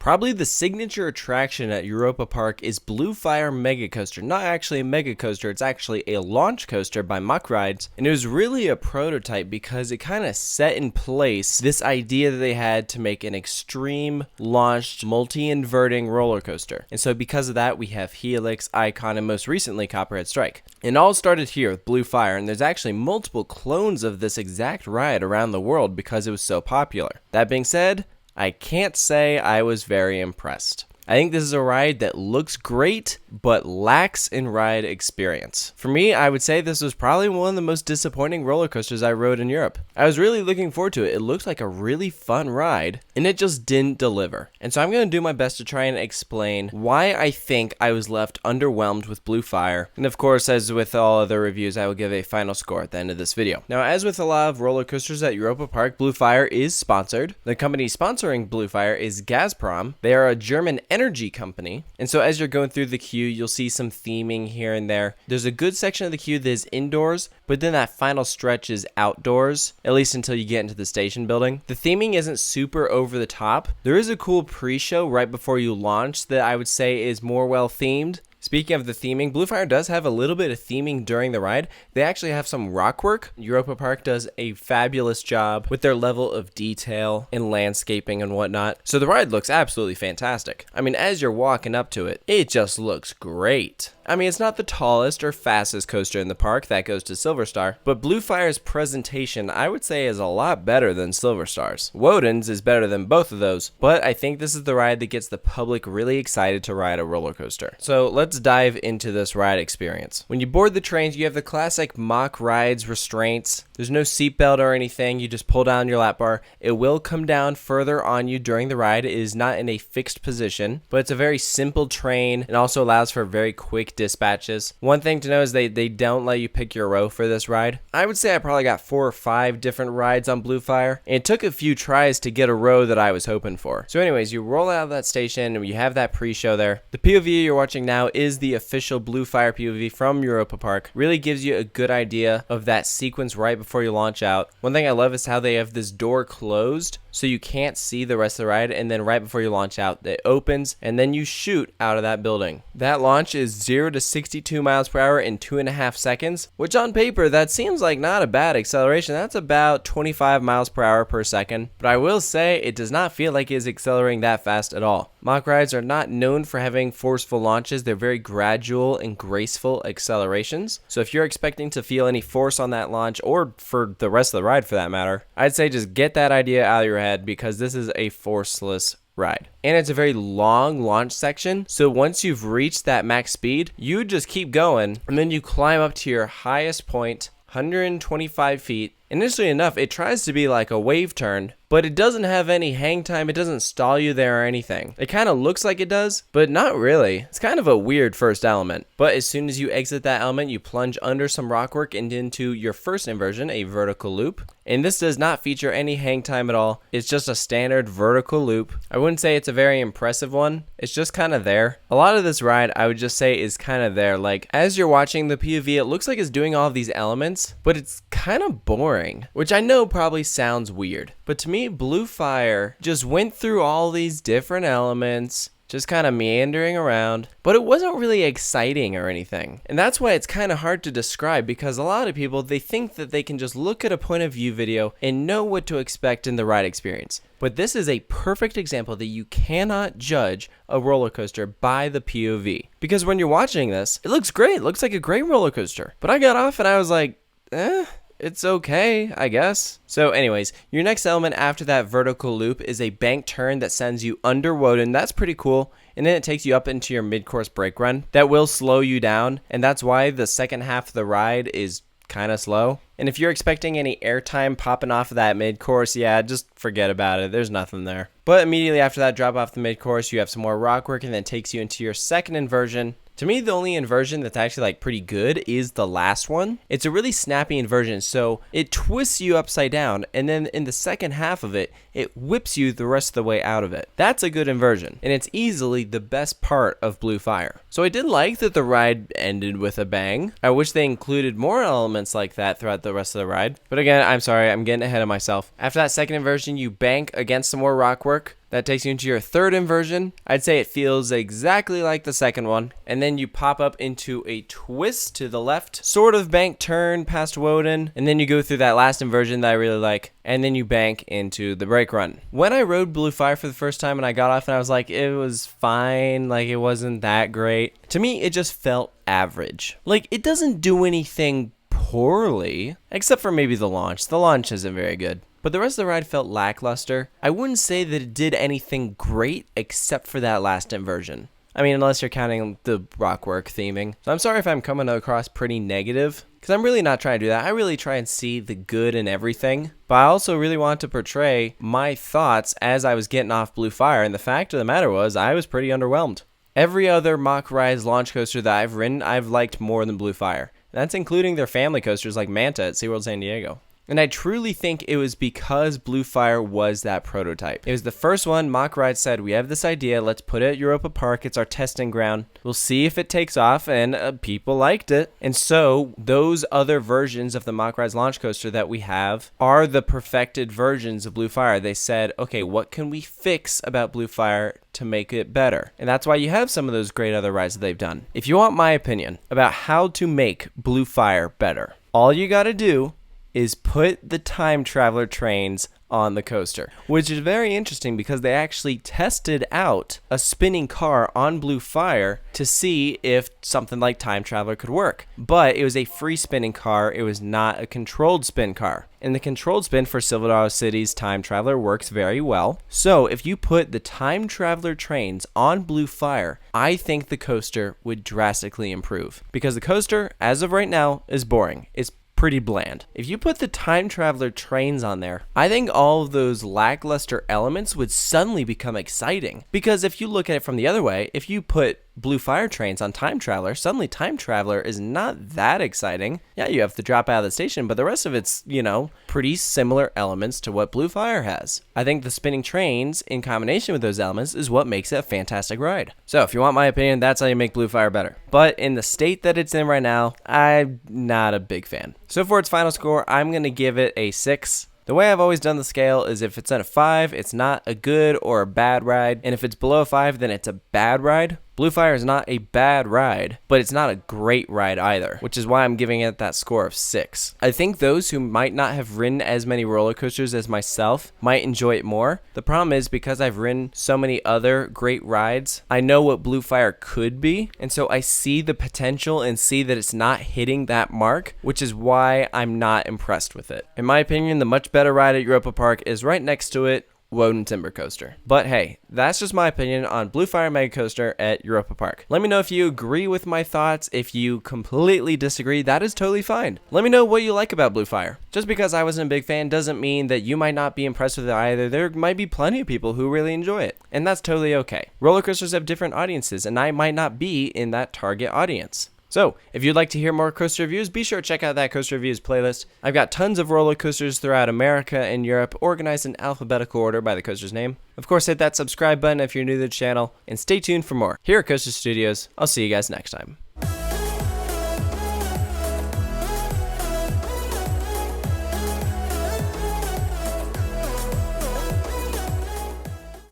Probably the signature attraction at Europa Park is Blue Fire Megacoaster. Not actually a megacoaster, it's actually a launch coaster by MACK Rides, and it was really a prototype because it kind of set in place this idea that they had to make an extreme launched multi-inverting roller coaster. And so because of that, we have Helix, Icon, and most recently Copperhead Strike. It all started here with Blue Fire, and there's actually multiple clones of this exact ride around the world because it was so popular. That being said, I can't say I was very impressed. I think this is a ride that looks great, but lacks in ride experience. For me, I would say this was probably one of the most disappointing roller coasters I rode in Europe. I was really looking forward to it. It looked like a really fun ride, and it just didn't deliver. And so I'm going to do my best to try and explain why I think I was left underwhelmed with Blue Fire. And of course, as with all other reviews, I will give a final score at the end of this video. Now, as with a lot of roller coasters at Europa Park, Blue Fire is sponsored. The company sponsoring Blue Fire is Gazprom. They are a German energy company, and so as you're going through the queue, you'll see some theming here and there. There's a good section of the queue that is indoors, but then that final stretch is outdoors, at least until you get into the station building. The theming isn't super over the top. There is a cool pre-show right before you launch that I would say is more well themed. Speaking of the theming, Blue Fire does have a little bit of theming during the ride. They actually have some rock work. Europa Park does a fabulous job with their level of detail and landscaping and whatnot. So the ride looks absolutely fantastic. I mean, as you're walking up to it, it just looks great. I mean, it's not the tallest or fastest coaster in the park, that goes to Silver Star, but Blue Fire's presentation, I would say, is a lot better than Silver Star's. Woden's is better than both of those, but I think this is the ride that gets the public really excited to ride a roller coaster. So let's dive into this ride experience. When you board the trains, you have the classic MACK Rides restraints. There's no seatbelt or anything, you just pull down your lap bar. It will come down further on you during the ride. It is not in a fixed position, but it's a very simple train and also allows for very quick dispatches. One thing to know is they don't let you pick your row for this ride. I would say I probably got 4 or 5 different rides on Blue Fire, and it took a few tries to get a row that I was hoping for. So anyways, you roll out of that station and you have that pre-show there. The POV you're watching now is the official Blue Fire POV from Europa Park. Really gives you a good idea of that sequence right before you launch out. One thing I love is how they have this door closed so you can't see the rest of the ride, and then right before you launch out, it opens and then you shoot out of that building. That launch is 0 to 62 miles per hour in 2.5 seconds, which on paper that seems like not a bad acceleration. That's about 25 miles per hour per second, but I will say it does not feel like it is accelerating that fast at all. MACK rides are not known for having forceful launches. They're very gradual and graceful accelerations. So if you're expecting to feel any force on that launch, or for the rest of the ride for that matter, I'd say just get that idea out of your head, because this is a forceless ride. And it's a very long launch section, so once you've reached that max speed, you just keep going, and then you climb up to your highest point, 125 feet. Initially enough, it tries to be like a wave turn, but it doesn't have any hang time. It doesn't stall you there or anything. It kind of looks like it does, but not really. It's kind of a weird first element. But as soon as you exit that element, you plunge under some rockwork and into your first inversion, a vertical loop. And this does not feature any hang time at all. It's just a standard vertical loop. I wouldn't say it's a very impressive one. It's just kind of there. A lot of this ride, I would just say, is kind of there. Like, as you're watching the POV, it looks like it's doing all of these elements, but it's kind of boring, which I know probably sounds weird. But to me, Blue Fire just went through all these different elements, just kind of meandering around, but it wasn't really exciting or anything. And that's why it's kind of hard to describe, because a lot of people, they think that they can just look at a point of view video and know what to expect in the ride experience. But this is a perfect example that you cannot judge a roller coaster by the POV. Because when you're watching this, it looks great. It looks like a great roller coaster. But I got off and I was like, it's okay, I guess. So anyways, your next element after that vertical loop is a bank turn that sends you under Woden. That's pretty cool. And then it takes you up into your mid-course brake run. That will slow you down, and that's why the second half of the ride is kind of slow. And if you're expecting any airtime popping off of that mid-course, yeah, just forget about it. There's nothing there. But immediately after that drop off the mid-course, you have some more rock work, and then it takes you into your second inversion. To me, the only inversion that's actually like pretty good is the last one. It's a really snappy inversion, so it twists you upside down, and then in the second half of it, it whips you the rest of the way out of it. That's a good inversion, and it's easily the best part of Blue Fire. So I did like that the ride ended with a bang. I wish they included more elements like that throughout the rest of the ride. But again, I'm sorry, I'm getting ahead of myself. After that second inversion, you bank against some more rock work. That takes you into your third inversion. I'd say it feels exactly like the second one. And then you pop up into a twist to the left, sort of bank turn past Woden, and then you go through that last inversion that I really like, and then you bank into the brake run. When I rode Blue Fire for the first time and I got off and I was like, it was fine, like it wasn't that great. To me, it just felt average. Like, it doesn't do anything poorly, except for maybe the launch. The launch isn't very good. But the rest of the ride felt lackluster. I wouldn't say that it did anything great except for that last inversion. I mean, unless you're counting the rockwork theming. So I'm sorry if I'm coming across pretty negative, because I'm really not trying to do that. I really try and see the good in everything. But I also really want to portray my thoughts as I was getting off Blue Fire, and the fact of the matter was I was pretty underwhelmed. Every other MACK Rides launch coaster that I've ridden, I've liked more than Blue Fire. That's including their family coasters like Manta at SeaWorld San Diego. And I truly think it was because Blue Fire was that prototype. It was the first one MACK Rides said, we have this idea, let's put it at Europa Park, it's our testing ground. We'll see if it takes off, and people liked it. And so those other versions of the MACK Rides launch coaster that we have are the perfected versions of Blue Fire. They said, okay, what can we fix about Blue Fire to make it better? And that's why you have some of those great other rides that they've done. If you want my opinion about how to make Blue Fire better, all you gotta do is put the time traveler trains on the coaster, which is very interesting because they actually tested out a spinning car on Blue Fire to see if something like time traveler could work. But it was a free spinning car. It was not a controlled spin car. And the controlled spin for Silverado City's time traveler works very well. So if you put the time traveler trains on Blue Fire, I think the coaster would drastically improve, because the coaster, as of right now, is boring. It's pretty bland. If you put the time traveler trains on there, I think all of those lackluster elements would suddenly become exciting. Because if you look at it from the other way, if you put Blue Fire trains on time traveler, suddenly time traveler is not that exciting. Yeah, you have to drop out of the station, but the rest of it's, you know, pretty similar elements to what Blue Fire has. I think the spinning trains in combination with those elements is what makes it a fantastic ride. So if you want my opinion, that's how you make Blue Fire better. But in the state that it's in right now, I'm not a big fan. So for its final score, I'm going to give it a 6. The way I've always done the scale is if it's at a 5, it's not a good or a bad ride. And if it's below a 5, then it's a bad ride. Blue Fire is not a bad ride, but it's not a great ride either, which is why I'm giving it that score of 6. I think those who might not have ridden as many roller coasters as myself might enjoy it more. The problem is, because I've ridden so many other great rides, I know what Blue Fire could be, and so I see the potential and see that it's not hitting that mark, which is why I'm not impressed with it. In my opinion, the much better ride at Europa Park is right next to it, Woden Timber Coaster. But hey, that's just my opinion on Blue Fire Megacoaster at Europa Park. Let me know if you agree with my thoughts. If you completely disagree, that is totally fine. Let me know what you like about Blue Fire. Just because I wasn't a big fan doesn't mean that you might not be impressed with it either. There might be plenty of people who really enjoy it, and that's totally okay. Roller coasters have different audiences, and I might not be in that target audience. So, if you'd like to hear more coaster reviews, be sure to check out that coaster reviews playlist. I've got tons of roller coasters throughout America and Europe, organized in alphabetical order by the coaster's name. Of course, hit that subscribe button if you're new to the channel, and stay tuned for more. Here at Coaster Studios, I'll see you guys next time.